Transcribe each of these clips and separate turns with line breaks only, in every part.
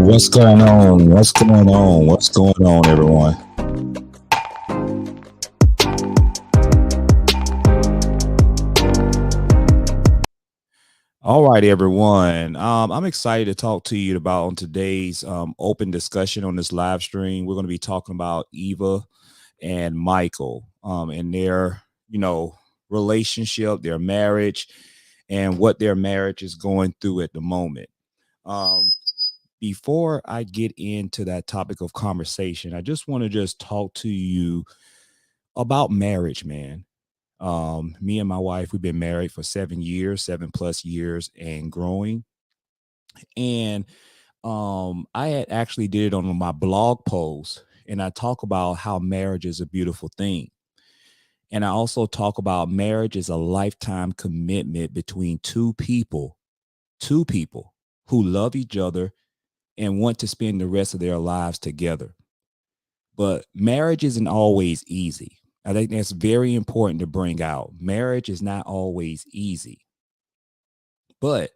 What's going on? What's going on? What's going on, everyone? All right, everyone. I'm excited to talk to you about on today's open discussion on this live stream. We're going to be talking about Eva and Michael and their, relationship, their marriage, and what their marriage is going through at the moment. Before I get into that topic of conversation, I just want to just talk to you about marriage, man. Me and my wife, we've been married for 7 years, 7+ years, and growing. And I had actually did it on my blog post, and I talk about how marriage is a beautiful thing. And I also talk about marriage is a lifetime commitment between two people who love each other and want to spend the rest of their lives together. But marriage isn't always easy. I think that's very important to bring out. Marriage is not always easy, but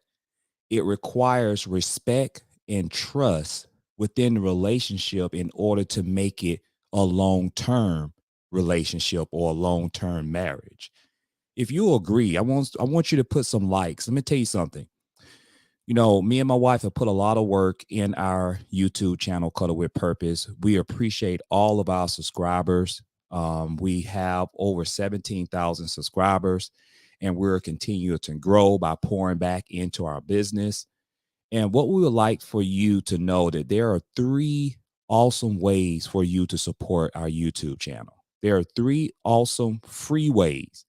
it requires respect and trust within the relationship in order to make it a long-term relationship or a long-term marriage. If you agree, I want you to put some likes. Let me tell you something. Me and my wife have put a lot of work in our YouTube channel, Color with Purpose. We appreciate all of our subscribers. We have over 17,000 subscribers, and we're continuing to grow by pouring back into our business. And what we would like for you to know that there are 3 awesome ways for you to support our YouTube channel. There are 3 awesome free ways.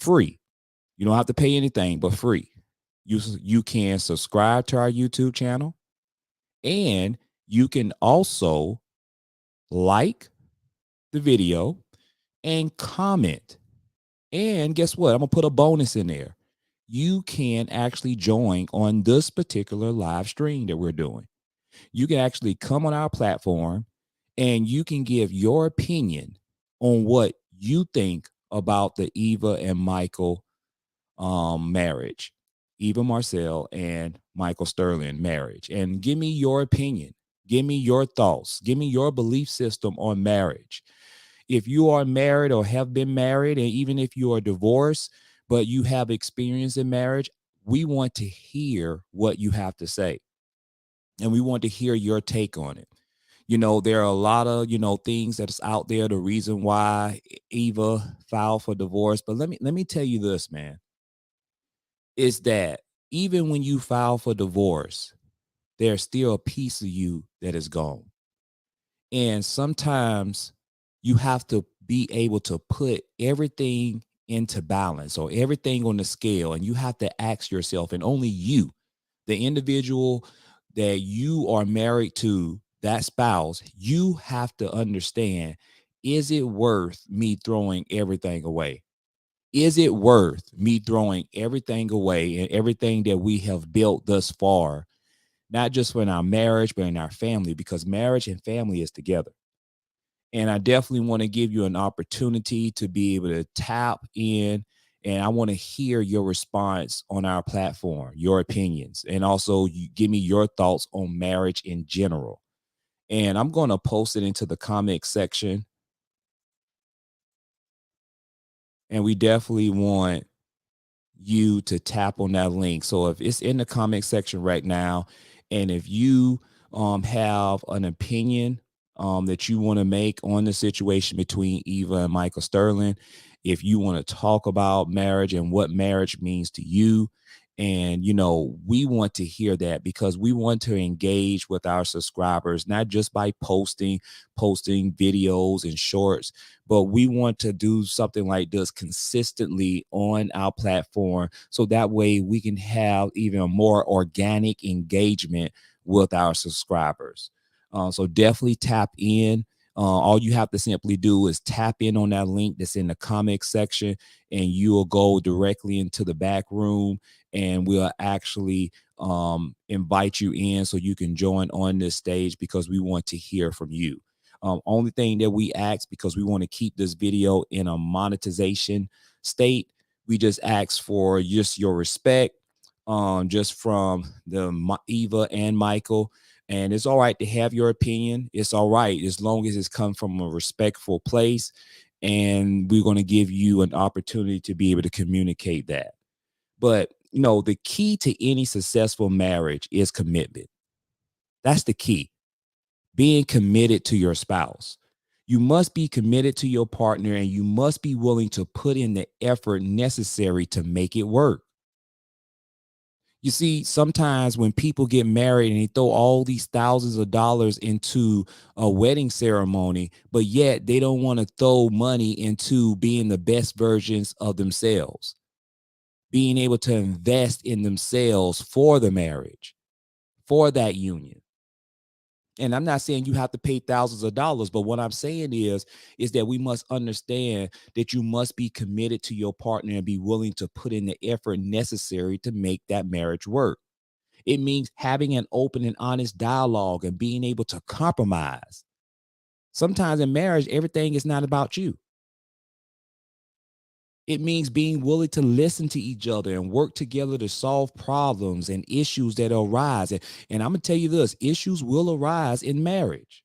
Free. You don't have to pay anything, but free. You can subscribe to our YouTube channel, and you can also like the video and comment. And guess what? I'm going to put a bonus in there. You can actually join on this particular live stream that we're doing. You can actually come on our platform and you can give your opinion on what you think about the Eva and Michael marriage. Eva Marcille and Michael Sterling marriage. And give me your opinion. Give me your thoughts. Give me your belief system on marriage. If you are married or have been married, and even if you are divorced, but you have experience in marriage, we want to hear what you have to say. And we want to hear your take on it. There are a lot of, things that's out there, the reason why Eva filed for divorce. But let me tell you this, man. Is that even when you file for divorce, there's still a piece of you that is gone. And sometimes you have to be able to put everything into balance or everything on the scale. And you have to ask yourself, and only you, the individual that you are married to, that spouse, you have to understand, is it worth me throwing everything away? Is it worth me throwing everything away and everything that we have built thus far, not just for our marriage, but in our family, because marriage and family is together. And I definitely want to give you an opportunity to be able to tap in, and I want to hear your response on our platform, your opinions, and also you give me your thoughts on marriage in general. And I'm going to post it into the comment section. And we definitely want you to tap on that link. So if it's in the comment section right now, and if you have an opinion that you want to make on the situation between Eva and Michael Sterling, if you want to talk about marriage and what marriage means to you, and we want to hear that, because we want to engage with our subscribers, not just by posting videos and shorts, but we want to do something like this consistently on our platform, so that way we can have even a more organic engagement with our subscribers. So definitely tap in. All you have to simply do is tap in on that link that's in the comment section, and you will go directly into the back room, and we'll actually invite you in so you can join on this stage, because we want to hear from you. Only thing that we ask, because we want to keep this video in a monetization state, we just ask for just your respect, just from the Eva and Michael. And it's all right to have your opinion. It's all right as long as it's come from a respectful place. And we're going to give you an opportunity to be able to communicate that. But, the key to any successful marriage is commitment. That's the key. Being committed to your spouse. You must be committed to your partner, and you must be willing to put in the effort necessary to make it work. You see, sometimes when people get married and they throw all these thousands of dollars into a wedding ceremony, but yet they don't want to throw money into being the best versions of themselves, being able to invest in themselves for the marriage, for that union. And I'm not saying you have to pay thousands of dollars, but what I'm saying is that we must understand that you must be committed to your partner and be willing to put in the effort necessary to make that marriage work. It means having an open and honest dialogue and being able to compromise. Sometimes in marriage, everything is not about you. It means being willing to listen to each other and work together to solve problems and issues that arise. And I'm going to tell you this, issues will arise in marriage.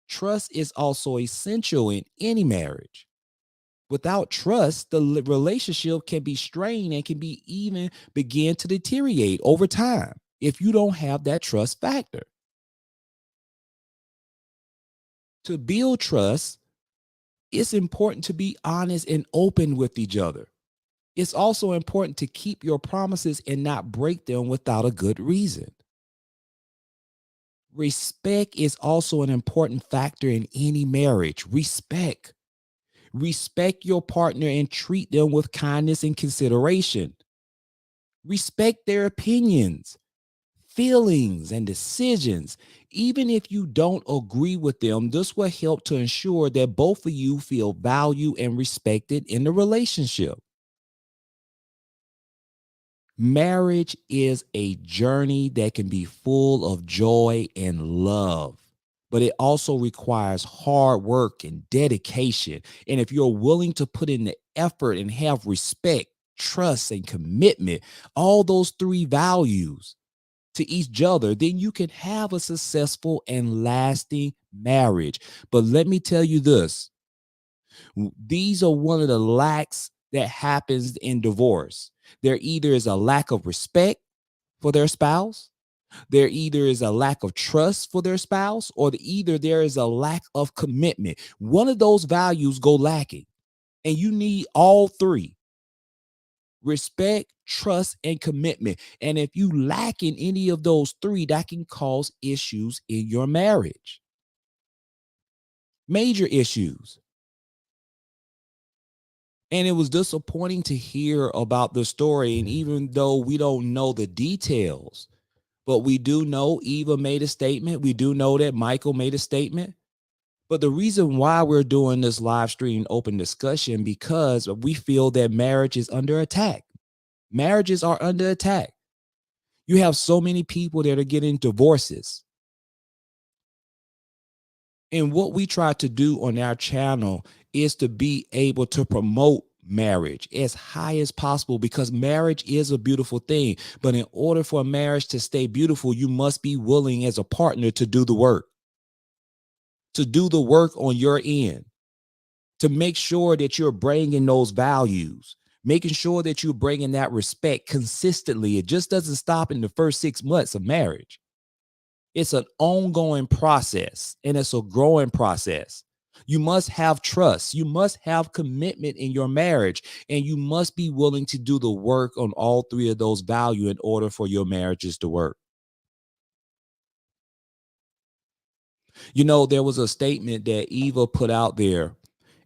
Trust is also essential in any marriage. Without trust, the relationship can be strained and can be even begin to deteriorate over time if you don't have that trust factor. To build trust, it's important to be honest and open with each other. It's also important to keep your promises and not break them without a good reason. Respect is also an important factor in any marriage. Respect. Respect your partner and treat them with kindness and consideration. Respect their opinions, feelings, and decisions. Even if you don't agree with them, this will help to ensure that both of you feel valued and respected in the relationship. Marriage is a journey that can be full of joy and love, but it also requires hard work and dedication. And if you're willing to put in the effort and have respect, trust, and commitment, all those three values to each other, then you can have a successful and lasting marriage. But let me tell you this, these are one of the lacks that happens in divorce. There either is a lack of respect for their spouse, there either is a lack of trust for their spouse, or either there is a lack of commitment. One of those values go lacking, and you need all three: respect, trust, and commitment. And if you lack in any of those three, that can cause issues in your marriage, major issues. And it was disappointing to hear about the story. And even though we don't know the details, but we do know Eva made a statement. We do know that Michael made a statement. But the reason why we're doing this live stream open discussion, because we feel that marriage is under attack. Marriages are under attack. You have so many people that are getting divorces. And what we try to do on our channel is to be able to promote marriage as high as possible, because marriage is a beautiful thing. But in order for a marriage to stay beautiful, you must be willing as a partner to do the work, on your end, to make sure that you're bringing those values, making sure that you're bringing that respect consistently. It just doesn't stop in the first 6 months of marriage. It's an ongoing process, and it's a growing process. You must have trust. You must have commitment in your marriage, and you must be willing to do the work on all three of those values in order for your marriages to work. There was a statement that Eva put out there,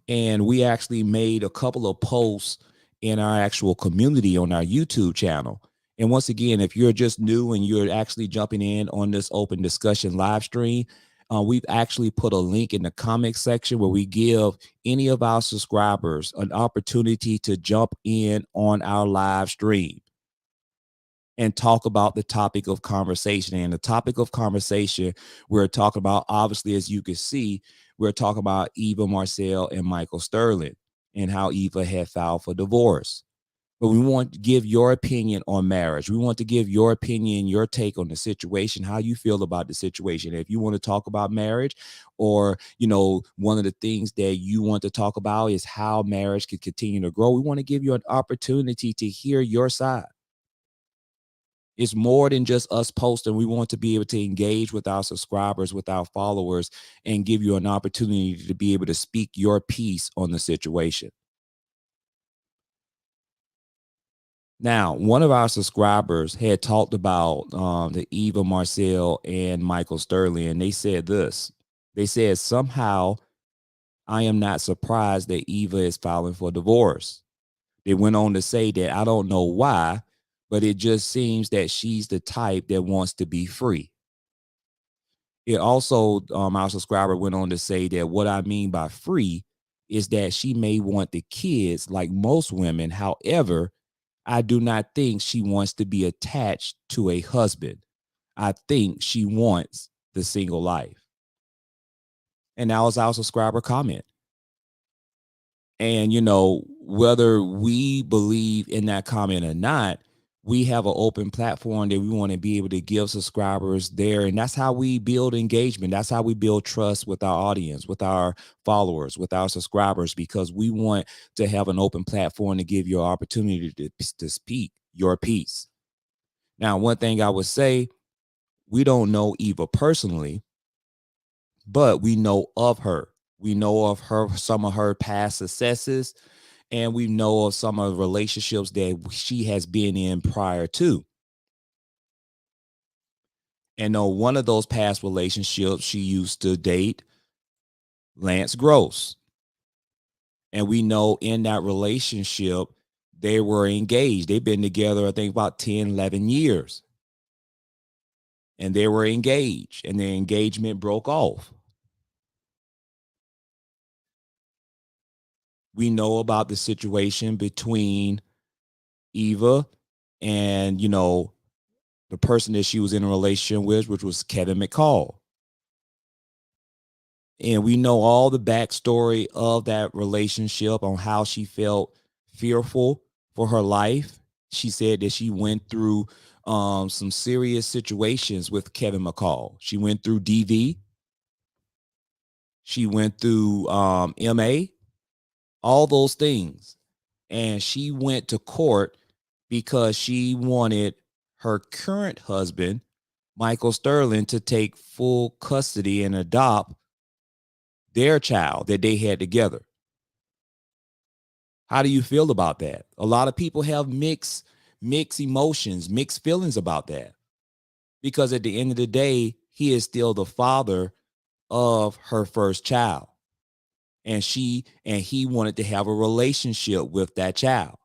and we actually made a couple of posts in our actual community on our YouTube channel. And once again, if you're just new and you're actually jumping in on this open discussion live stream, we've actually put a link in the comment section where we give any of our subscribers an opportunity to jump in on our live stream and talk about the topic of conversation. And the topic of conversation we're talking about, obviously, as you can see, we're talking about Eva Marcille and Michael Sterling, and how Eva had filed for divorce. but we want to give your opinion on marriage. We want to give your opinion, your take on the situation, how you feel about the situation. If you want to talk about marriage, or, one of the things that you want to talk about is how marriage can continue to grow, we want to give you an opportunity to hear your side. It's more than just us posting. We want to be able to engage with our subscribers, with our followers, and give you an opportunity to be able to speak your piece on the situation. Now, one of our subscribers had talked about the Eva Marcille and Michael Sterling, and they said this. They said, somehow I am not surprised that Eva is filing for divorce. They went on to say that I don't know why, but it just seems that she's the type that wants to be free. It also, our subscriber went on to say that what I mean by free is that she may want the kids like most women. However, I do not think she wants to be attached to a husband. I think she wants the single life. And that was our subscriber comment. And, whether we believe in that comment or not, we have an open platform that we want to be able to give subscribers there. And that's how we build engagement. That's how we build trust with our audience, with our followers, with our subscribers, because we want to have an open platform to give you an opportunity to speak your piece. Now, one thing I would say, we don't know Eva personally, but we know of her. We know of her, some of her past successes, and we know of some of the relationships that she has been in prior to. And one of those past relationships, she used to date Lance Gross. And we know in that relationship, they were engaged. They've been together, I think, about 10, 11 years. And they were engaged, and their engagement broke off. We know about the situation between Eva and, the person that she was in a relationship with, which was Kevin McCall. And we know all the backstory of that relationship, on how she felt fearful for her life. She said that she went through some serious situations with Kevin McCall. She went through DV. She went through MA, all those things. And she went to court because she wanted her current husband, Michael Sterling, to take full custody and adopt their child that they had together. How do you feel about that? A lot of people have mixed emotions, mixed feelings about that, because at the end of the day, he is still the father of her first child. And he wanted to have a relationship with that child.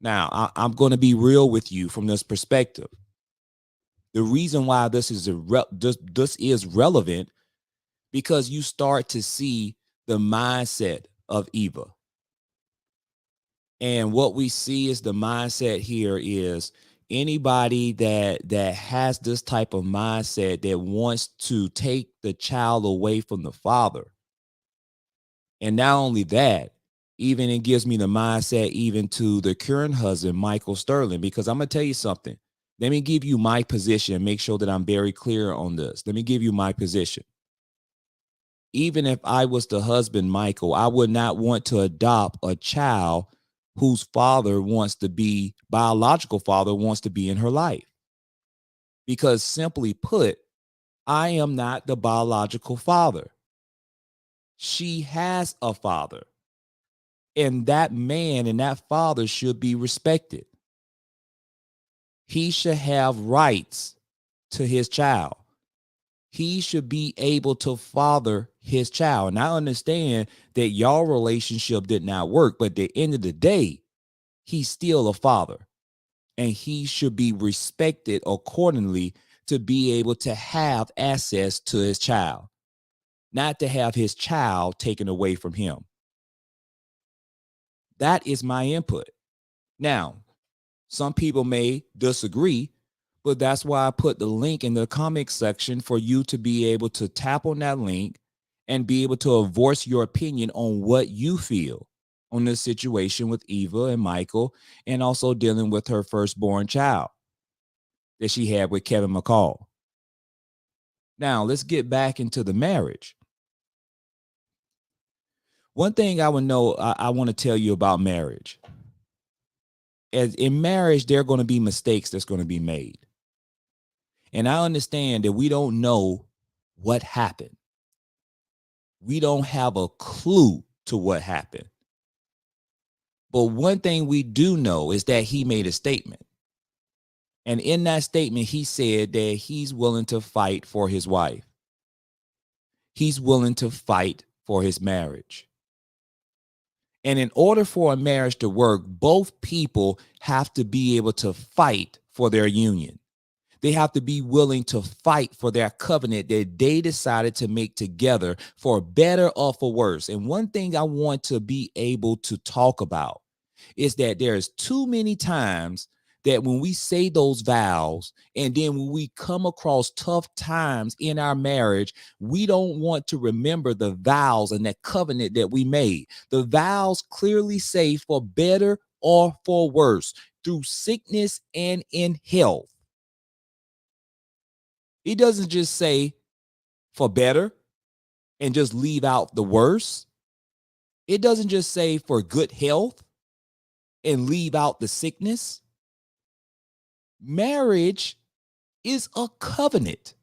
Now, I'm going to be real with you from this perspective. The reason why this is relevant, because you start to see the mindset of Eva. And what we see is the mindset here is anybody that has this type of mindset that wants to take the child away from the father. And not only that, even it gives me the mindset even to the current husband, Michael Sterling, because I'm going to tell you something. Let me give you my position and make sure that I'm very clear on this. Let me give you my position. Even if I was the husband, Michael, I would not want to adopt a child whose biological father wants to be in her life. Because simply put, I am not the biological father. She has a father. And that man and that father should be respected. He should have rights to his child. He should be able to father his child. And I understand that y'all relationship did not work, but at the end of the day, he's still a father. And he should be respected accordingly to be able to have access to his child, not to have his child taken away from him. That is my input. Now, some people may disagree, but that's why I put the link in the comment section for you to be able to tap on that link and be able to voice your opinion on what you feel on this situation with Eva and Michael, and also dealing with her firstborn child that she had with Kevin McCall. Now, let's get back into the marriage. One thing I would know, I want to tell you about marriage. As in marriage, there are going to be mistakes that's going to be made. And I understand that we don't know what happened. We don't have a clue to what happened. But one thing we do know is that he made a statement. And in that statement, he said that he's willing to fight for his wife. He's willing to fight for his marriage. And in order for a marriage to work, both people have to be able to fight for their union. They have to be willing to fight for their covenant that they decided to make together, for better or for worse. And one thing I want to be able to talk about is that there's too many times that when we say those vows, and then when we come across tough times in our marriage, we don't want to remember the vows and that covenant that we made. The vows clearly say for better or for worse, through sickness and in health. It doesn't just say for better and just leave out the worse. It doesn't just say for good health and leave out the sickness. Marriage is a covenant.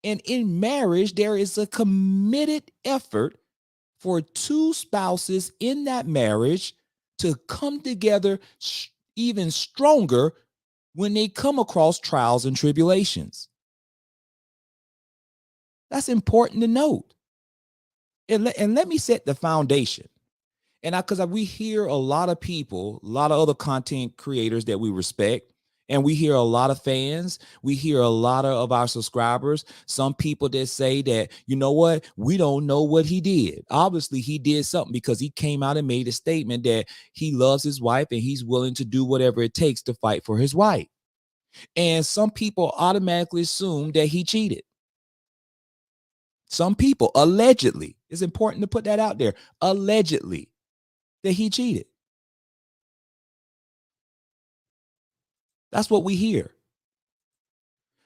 And in marriage, there is a committed effort for two spouses in that marriage to come together even stronger when they come across trials and tribulations. That's important to note. And let me set the foundation. And because we hear a lot of people, a lot of other content creators that we respect, and we hear a lot of fans, we hear a lot of our subscribers, some people that say that, you know what, we don't know what he did. Obviously, he did something because he came out and made a statement that he loves his wife and he's willing to do whatever it takes to fight for his wife. And some people automatically assume that he cheated. Some people, allegedly, it's important to put that out there, allegedly, that he cheated. That's what we hear.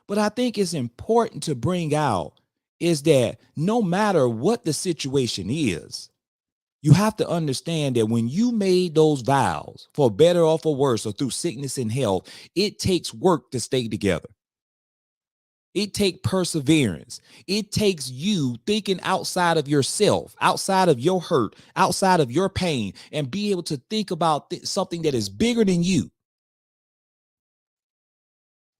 But I think it's important to bring out is that no matter what the situation is, you have to understand that when you made those vows, for better or for worse, or through sickness and health, it takes work to stay together. It takes perseverance. It takes you thinking outside of yourself, outside of your hurt, outside of your pain, and be able to think about something that is bigger than you.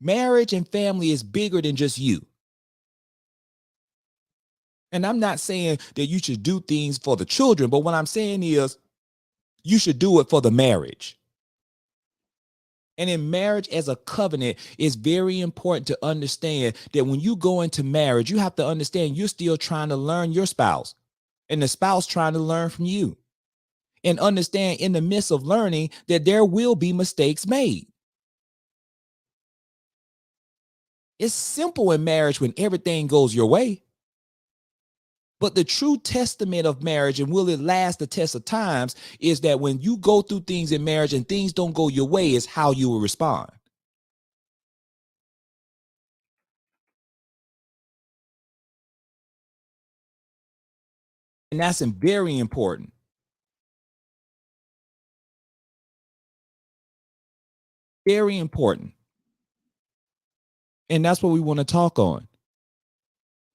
Marriage and family is bigger than just you. And I'm not saying that you should do things for the children, but what I'm saying is you should do it for the marriage. And in marriage as a covenant, it's very important to understand that when you go into marriage, you have to understand you're still trying to learn your spouse and the spouse trying to learn from you, and understand in the midst of learning that there will be mistakes made. It's simple in marriage when everything goes your way. But the true testament of marriage, and will it last the test of times, is that when you go through things in marriage and things don't go your way, is how you will respond. And that's very important. Very important. And that's what we want to talk on.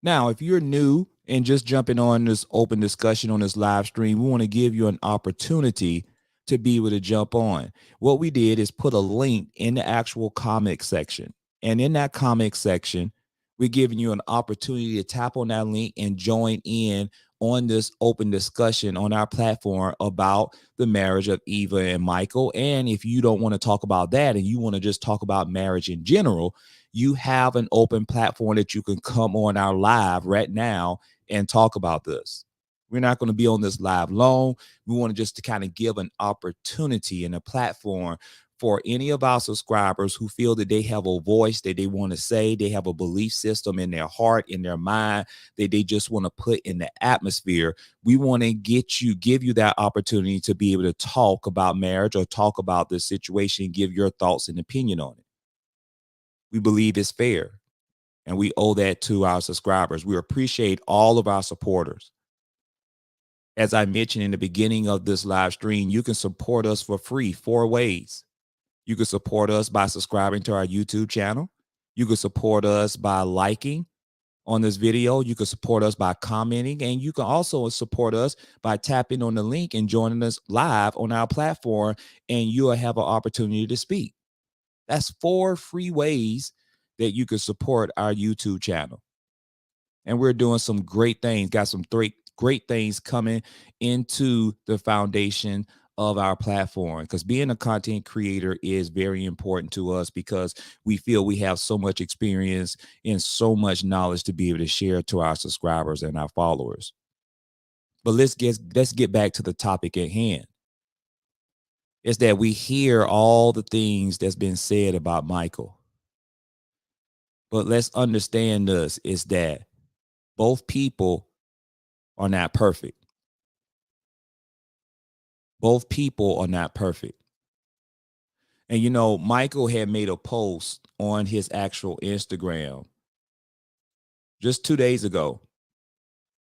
Now, if you're new and just jumping on this open discussion on this live stream, we want to give you an opportunity to be able to jump on. What we did is put a link in the actual comment section. And in that comment section, we're giving you an opportunity to tap on that link and join in on this open discussion on our platform about the marriage of Eva and Michael. And if you don't want to talk about that and you want to just talk about marriage in general, you have an open platform that you can come on our live right now and talk about this. We're not going to be on this live long. We want to just to kind of give an opportunity and a platform for any of our subscribers who feel that they have a voice that they want to say, they have a belief system in their heart, in their mind, that they just want to put in the atmosphere. We want to give you that opportunity to be able to talk about marriage or talk about this situation, give your thoughts and opinion on it. We believe it's fair, and we owe that to our subscribers. We appreciate all of our supporters. As I mentioned in the beginning of this live stream, you can support us for free 4 ways. You can support us by subscribing to our YouTube channel. You can support us by liking on this video. You can support us by commenting, and you can also support us by tapping on the link and joining us live on our platform, and you will have an opportunity to speak. That's 4 free ways that you can support our YouTube channel. And we're doing some great things, got some great things coming into the foundation of our platform, because being a content creator is very important to us, because we feel we have so much experience and so much knowledge to be able to share to our subscribers and our followers. But let's get back to the topic at hand. It's that we hear all the things that's been said about Michael. But let's understand this, is that both people are not perfect. Both people are not perfect. And, you know, Michael had made a post on his actual Instagram just 2 days ago.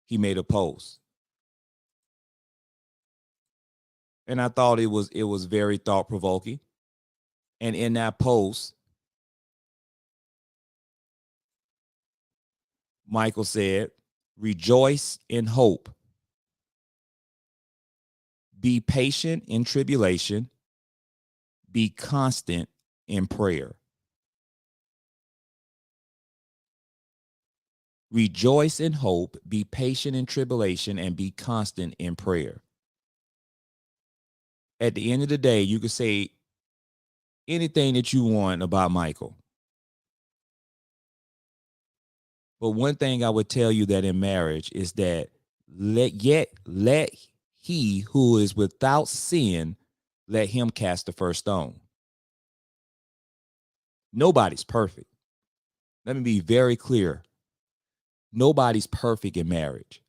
He made a post. And I thought it was very thought-provoking. And in that post, Michael said, "Rejoice in hope. Be patient in tribulation. Be constant in prayer." Rejoice in hope, be patient in tribulation, and be constant in prayer. At the end of the day, you can say anything that you want about Michael. But one thing I would tell you that in marriage is that let he who is without sin, let him cast the first stone. Nobody's perfect. Let me be very clear. Nobody's perfect in marriage.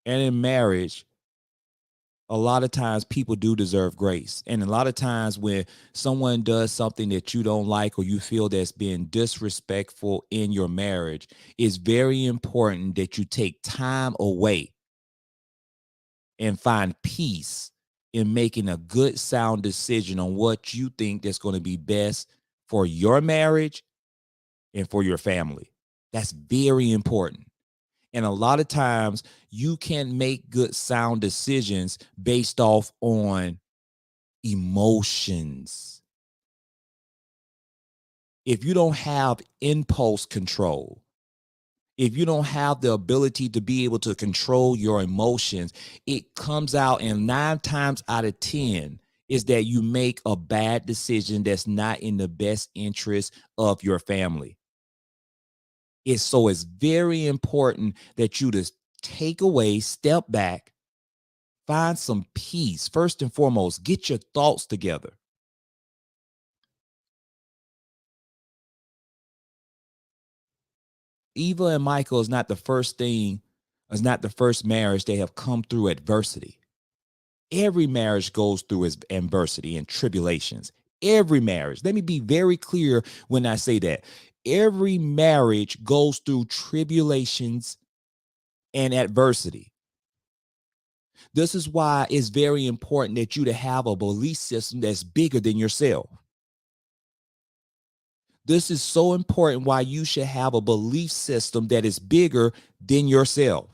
And in marriage, a lot of times people do deserve grace. And a lot of times when someone does something that you don't like, or you feel that's been disrespectful in your marriage, it's very important that you take time away and find peace in making a good, sound decision on what you think that's going to be best for your marriage and for your family. That's very important. And a lot of times you can make good, sound decisions based off on emotions. If you don't have impulse control, if you don't have the ability to be able to control your emotions, it comes out, and 9 times out of 10 is that you make a bad decision that's not in the best interest of your family. It's very important that you just take away, step back, find some peace. First and foremost, get your thoughts together. Eva and Michael is not the first marriage they have come through adversity. Every marriage goes through adversity and tribulations. Every marriage. Let me be very clear when I say that. Every marriage goes through tribulations and adversity. This is why it's very important that you to have a belief system that's bigger than yourself. This is so important, why you should have a belief system that is bigger than yourself.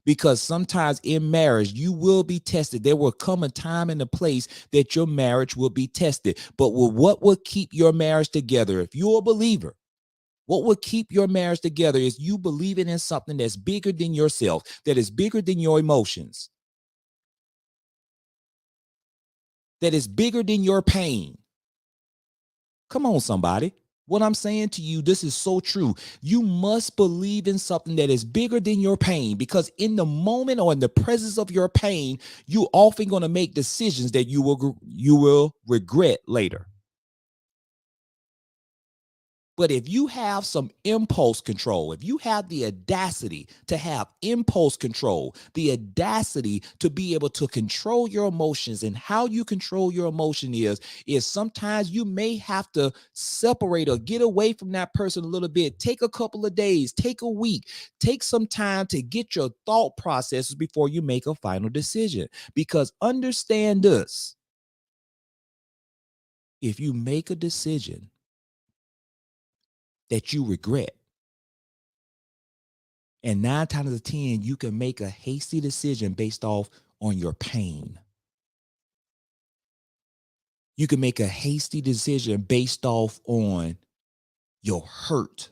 Because sometimes in marriage, you will be tested. There will come a time and a place that your marriage will be tested. But what will keep your marriage together? If you're a believer, what will keep your marriage together is you believing in something that's bigger than yourself, that is bigger than your emotions, that is bigger than your pain. Come on, somebody. What I'm saying to you, this is so true. You must believe in something that is bigger than your pain, because in the moment or in the presence of your pain, you're often going to make decisions that you will regret later. But if you have some impulse control, if you have the audacity to have impulse control, the audacity to be able to control your emotions, and how you control your emotion is sometimes you may have to separate or get away from that person a little bit. Take a couple of days, take a week, take some time to get your thought processes before you make a final decision. Because understand this, if you make a decision that you regret, and 9 times out of 10, you can make a hasty decision based off on your pain. You can make a hasty decision based off on your hurt.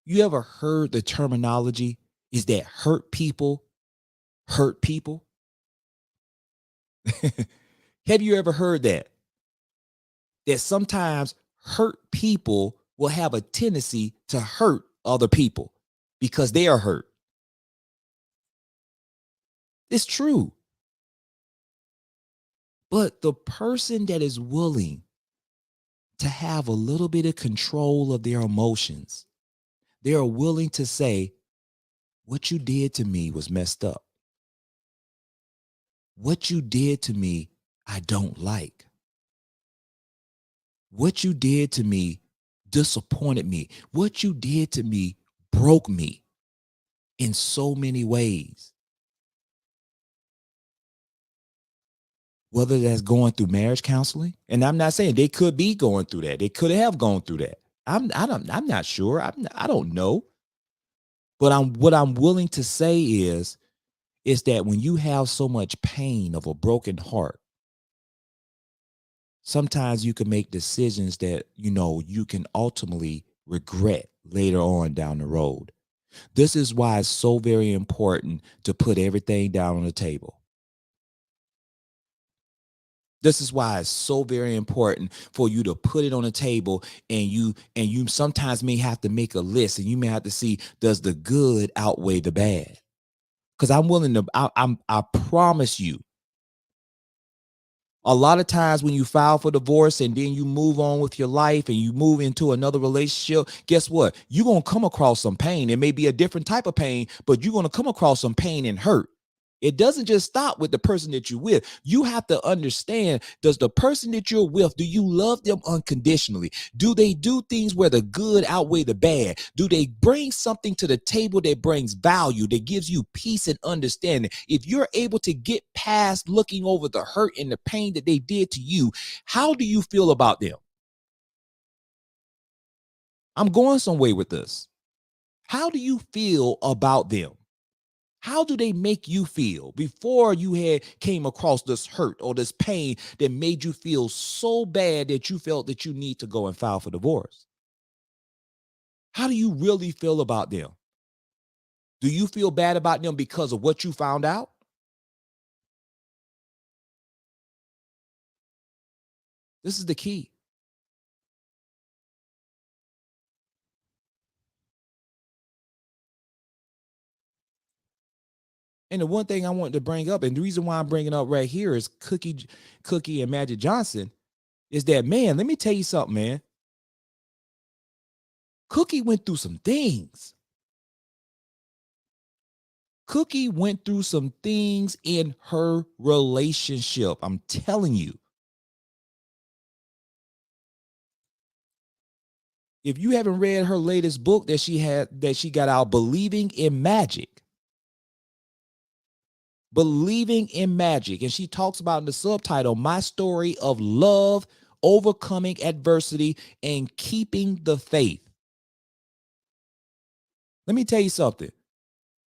You ever heard the terminology is that hurt people hurt people? Have you ever heard that? That sometimes hurt people will have a tendency to hurt other people because they are hurt. It's true. But the person that is willing to have a little bit of control of their emotions, they are willing to say, what you did to me was messed up. What you did to me, I don't like. What you did to me disappointed me. What you did to me broke me in so many ways. Whether that's going through marriage counseling, and I'm not saying they could be going through that. They could have gone through that. I'm not sure. I don't know. But what I'm willing to say is that when you have so much pain of a broken heart, sometimes you can make decisions that, you can ultimately regret later on down the road. This is why it's so very important to put everything down on the table. This is why it's so very important for you to put it on the table, and you sometimes may have to make a list, and you may have to see, does the good outweigh the bad? Because I'm willing to, I promise you, a lot of times when you file for divorce and then you move on with your life and you move into another relationship, guess what? You're going to come across some pain. It may be a different type of pain, but you're going to come across some pain and hurt. It doesn't just stop with the person that you're with. You have to understand, does the person that you're with, do you love them unconditionally? Do they do things where the good outweigh the bad? Do they bring something to the table that brings value, that gives you peace and understanding? If you're able to get past looking over the hurt and the pain that they did to you, how do you feel about them? I'm going some way with this. How do you feel about them? How do they make you feel before you had came across this hurt or this pain that made you feel so bad that you felt that you need to go and file for divorce? How do you really feel about them? Do you feel bad about them because of what you found out? This is the key. And the one thing I want to bring up, and the reason why I'm bringing up right here is Cookie and Magic Johnson, is that, man, let me tell you something, man. Cookie went through some things. Cookie went through some things in her relationship. I'm telling you. If you haven't read her latest book that she got out, Believing in Magic. Believing in Magic. And she talks about in the subtitle, My Story of Love, Overcoming Adversity, and Keeping the Faith. Let me tell you something.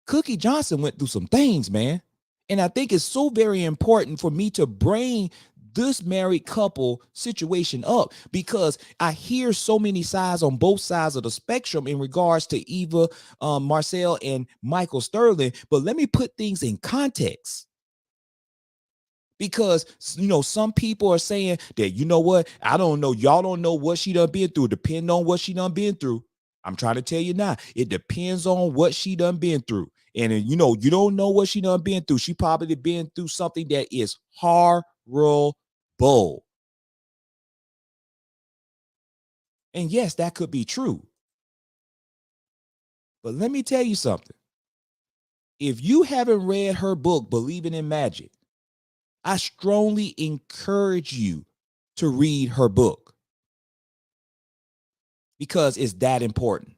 Cookie Johnson went through some things, man. And I think it's so very important for me to bring this married couple situation up, because I hear so many sides on both sides of the spectrum in regards to Eva Marcille and Michael Sterling. But let me put things in context. Because some people are saying that, what, I don't know, y'all don't know what she done been through. Depending on what she done been through. I'm trying to tell you now, it depends on what she done been through. And you don't know what she done been through. She probably been through something that is horrible. And yes, that could be true. But let me tell you something. If you haven't read her book, Believing in Magic, I strongly encourage you to read her book because it's that important.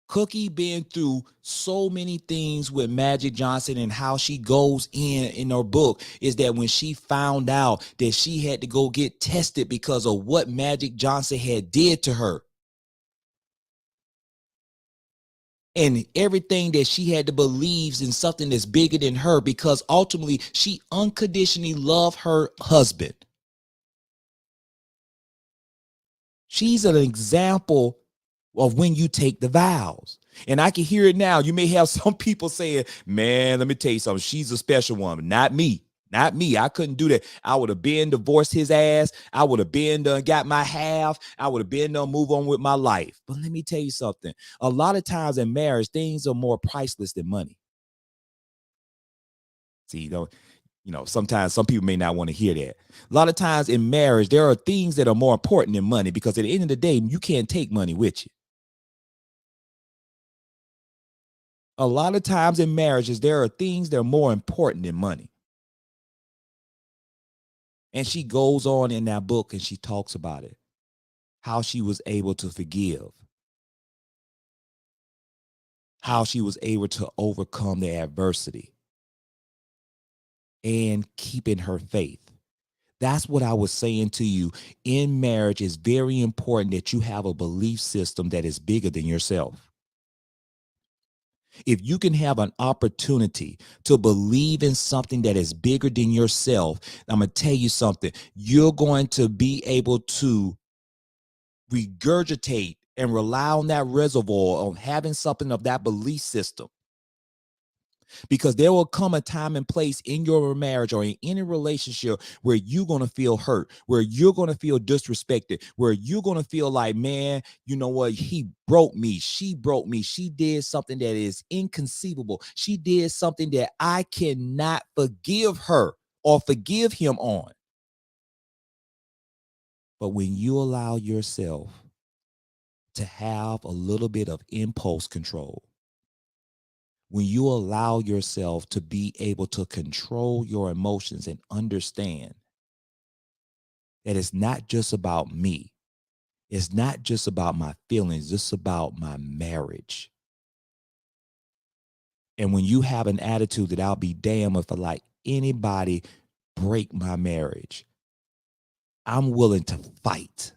Cookie been through so many things with Magic Johnson, and how she goes in her book is that when she found out that she had to go get tested because of what Magic Johnson had did to her, and everything that she had to believe in something that's bigger than her, because ultimately she unconditionally loved her husband. She's an example of when you take the vows. And I can hear it now. You may have some people saying, man, let me tell you something. She's a special woman. Not me. Not me. I couldn't do that. I would have been divorced his ass. I would have been done, got my half. I would have been done, move on with my life. But let me tell you something. A lot of times in marriage, things are more priceless than money. See, sometimes some people may not want to hear that. A lot of times in marriage, there are things that are more important than money, because at the end of the day, you can't take money with you. A lot of times in marriages, there are things that are more important than money. And she goes on in that book and she talks about it, how she was able to forgive, how she was able to overcome the adversity and keeping her faith. That's what I was saying to you. In marriage, it's very important that you have a belief system that is bigger than yourself. If you can have an opportunity to believe in something that is bigger than yourself, I'm going to tell you something. You're going to be able to regurgitate and rely on that reservoir of having something of that belief system. Because there will come a time and place in your marriage or in any relationship where you're going to feel hurt, where you're going to feel disrespected, where you're going to feel like, man, you know what? He broke me. She broke me. She did something that is inconceivable. She did something that I cannot forgive her or forgive him on. But when you allow yourself to have a little bit of impulse control, when you allow yourself to be able to control your emotions and understand that it's not just about me, it's not just about my feelings, it's about my marriage. And when you have an attitude that I'll be damned if I like anybody break my marriage, I'm willing to fight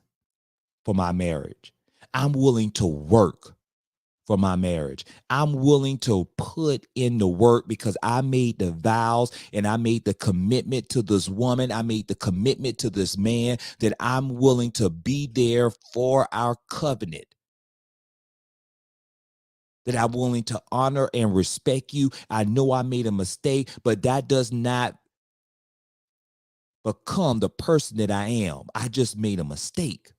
for my marriage. I'm willing to work for my marriage. I'm willing to put in the work because I made the vows and I made the commitment to this woman. I made the commitment to this man that I'm willing to be there for our covenant. That I'm willing to honor and respect you. I know I made a mistake, but that does not become the person that I am. I just made a mistake.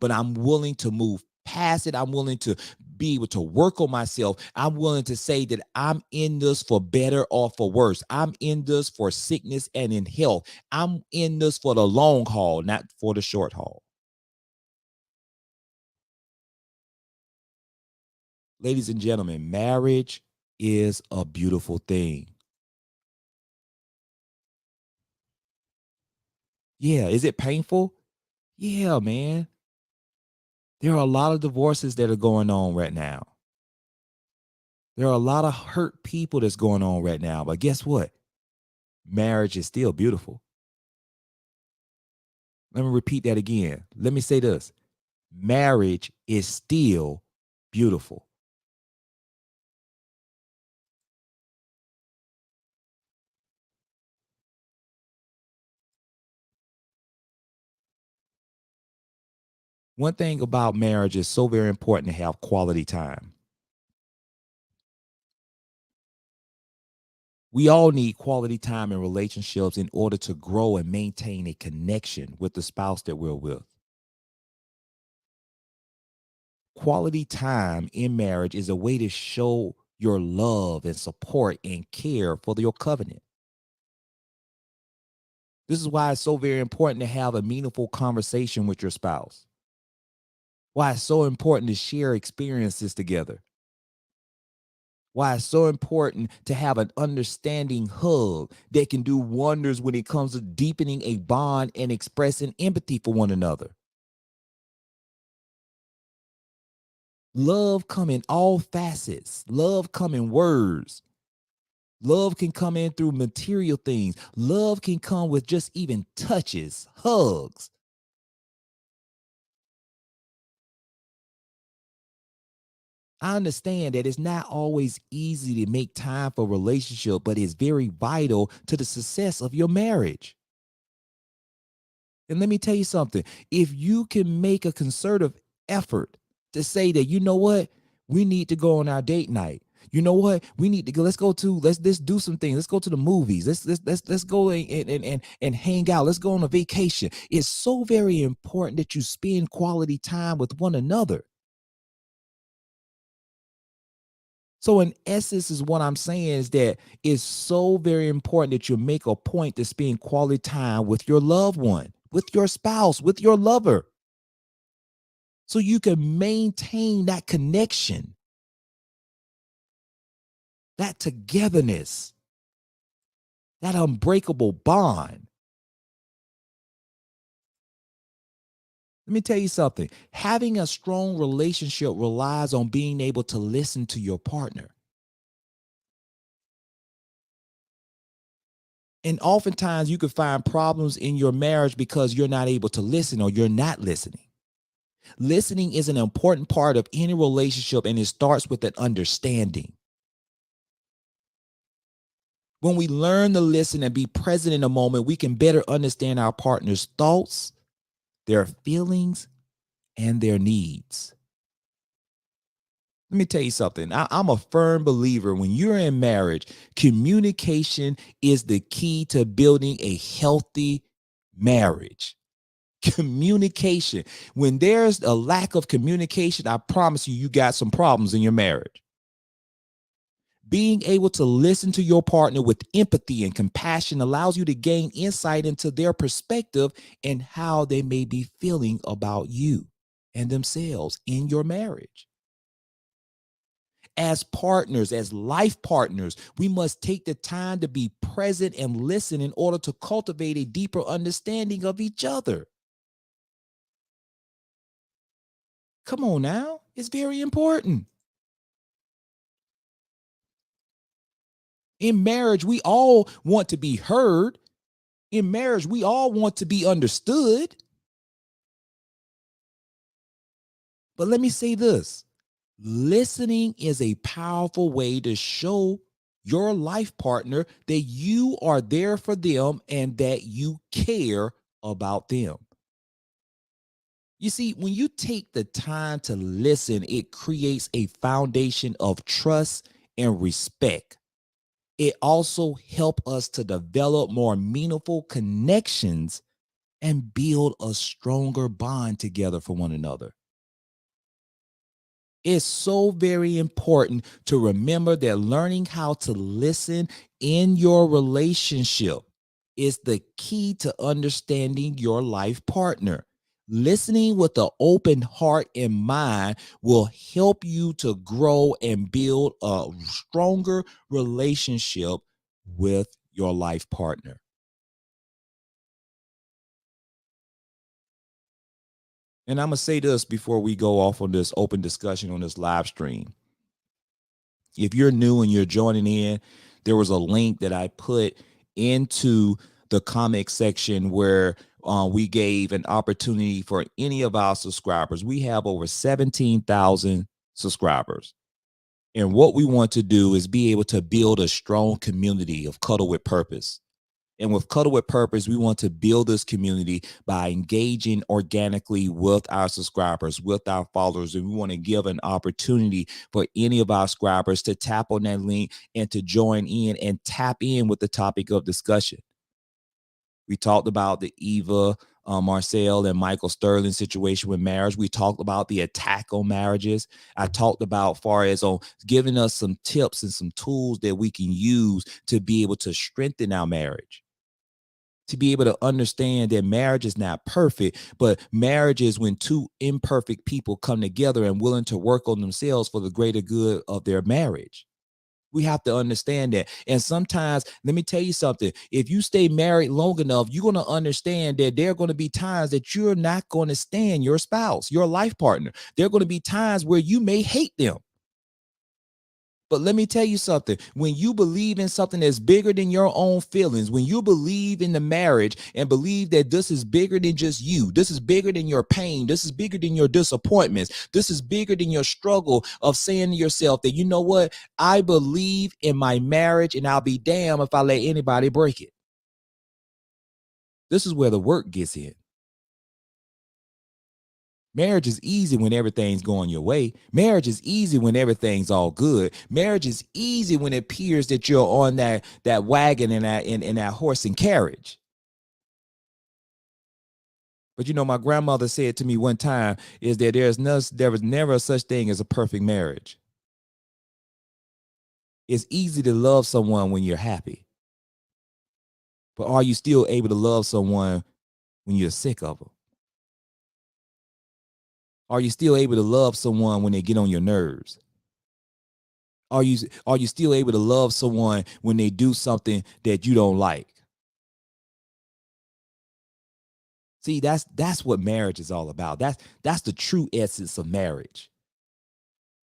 But I'm willing to move past it. I'm willing to be able to work on myself. I'm willing to say that I'm in this for better or for worse. I'm in this for sickness and in health. I'm in this for the long haul, not for the short haul. Ladies and gentlemen, marriage is a beautiful thing. Yeah, is it painful? Yeah, man. There are a lot of divorces that are going on right now. There are a lot of hurt people that's going on right now. But guess what? Marriage is still beautiful. Let me repeat that again. Let me say this. Marriage is still beautiful. One thing about marriage is so very important to have quality time. We all need quality time in relationships in order to grow and maintain a connection with the spouse that we're with. Quality time in marriage is a way to show your love and support and care for your covenant. This is why it's so very important to have a meaningful conversation with your spouse. Why it's so important to share experiences together. Why it's so important to have an understanding hug that can do wonders when it comes to deepening a bond and expressing empathy for one another. Love come in all facets. Love come in words. Love can come in through material things. Love can come with just even touches, hugs. I understand that it's not always easy to make time for a relationship, but it's very vital to the success of your marriage. And let me tell you something. If you can make a concerted effort to say that, you know what, we need to go on our date night. You know what? We need to go. Let's do some things. Let's go to the movies. Let's go and hang out. Let's go on a vacation. It's so very important that you spend quality time with one another. So in essence, is what I'm saying is that it's so very important that you make a point to spend quality time with your loved one, with your spouse, with your lover, so you can maintain that connection, that togetherness, that unbreakable bond. Let me tell you something. Having a strong relationship relies on being able to listen to your partner. And oftentimes you can find problems in your marriage because you're not able to listen or you're not listening. Listening is an important part of any relationship, and it starts with an understanding. When we learn to listen and be present in a moment, we can better understand our partner's thoughts, their feelings, and their needs. Let me tell you something. I'm a firm believer when you're in marriage, communication is the key to building a healthy marriage. Communication. When there's a lack of communication, I promise you, you got some problems in your marriage. Being able to listen to your partner with empathy and compassion allows you to gain insight into their perspective and how they may be feeling about you and themselves in your marriage. As partners, as life partners, we must take the time to be present and listen in order to cultivate a deeper understanding of each other. Come on now, it's very important. In marriage, we all want to be heard. In marriage, we all want to be understood. But let me say this. Listening is a powerful way to show your life partner that you are there for them and that you care about them. You see, when you take the time to listen, it creates a foundation of trust and respect. It also helps us to develop more meaningful connections and build a stronger bond together for one another. It's so very important to remember that learning how to listen in your relationship is the key to understanding your life partner. Listening with an open heart and mind will help you to grow and build a stronger relationship with your life partner. And I'm going to say this before we go off on this open discussion on this live stream. If you're new and you're joining in, there was a link that I put into the comment section where we gave an opportunity for any of our subscribers. We have over 17,000 subscribers. And what we want to do is be able to build a strong community of Cuddle with Purpose. And with Cuddle with Purpose, we want to build this community by engaging organically with our subscribers, with our followers. And we want to give an opportunity for any of our subscribers to tap on that link and to join in and tap in with the topic of discussion. We talked about the Eva Marcille and Michael Sterling situation with marriage. We talked about the attack on marriages. I talked about far as on giving us some tips and some tools that we can use to be able to strengthen our marriage, to be able to understand that marriage is not perfect, but marriage is when two imperfect people come together and willing to work on themselves for the greater good of their marriage. We have to understand that. And sometimes, let me tell you something. If you stay married long enough, you're going to understand that there are going to be times that you're not going to stand your spouse, your life partner. There are going to be times where you may hate them. But let me tell you something. When you believe in something that's bigger than your own feelings, when you believe in the marriage and believe that this is bigger than just you, this is bigger than your pain, this is bigger than your disappointments, this is bigger than your struggle of saying to yourself that, you know what, I believe in my marriage and I'll be damned if I let anybody break it. This is where the work gets in. Marriage is easy when everything's going your way. Marriage is easy when everything's all good. Marriage is easy when it appears that you're on that wagon and that horse and carriage. But you know, my grandmother said to me one time is that there was never such thing as a perfect marriage. It's easy to love someone when you're happy. But are you still able to love someone when you're sick of them? Are you still able to love someone when they get on your nerves? Are you still able to love someone when they do something that you don't like? See, that's what marriage is all about. That's the true essence of marriage.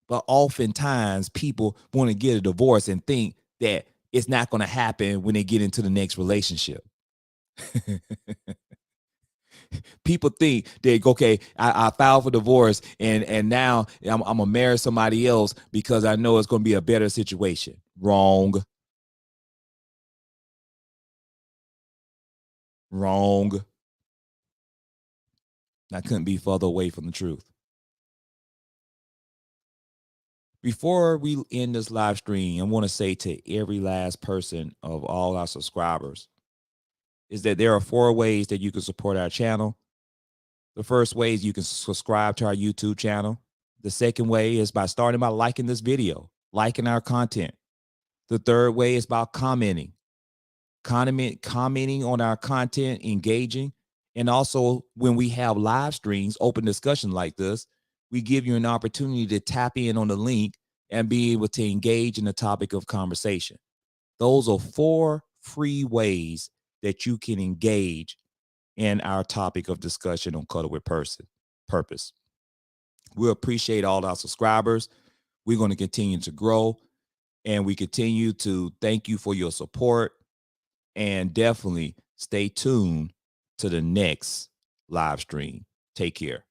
But oftentimes people want to get a divorce and think that it's not going to happen when they get into the next relationship. People think that, okay, I filed for divorce and now I'm gonna marry somebody else because I know it's gonna be a better situation. Wrong. Wrong. I couldn't be further away from the truth. Before we end this live stream, I want to say to every last person of all our subscribers is that there are 4 ways that you can support our channel. The first way is you can subscribe to our YouTube channel. The second way is by starting by liking this video, liking our content. The third way is by commenting on our content, engaging. And also when we have live streams, open discussion like this, we give you an opportunity to tap in on the link and be able to engage in the topic of conversation. Those are 4 free ways that you can engage in our topic of discussion on Cuddle with Purpose. We appreciate all our subscribers. We're going to continue to grow, and we continue to thank you for your support, and definitely stay tuned to the next live stream. Take care.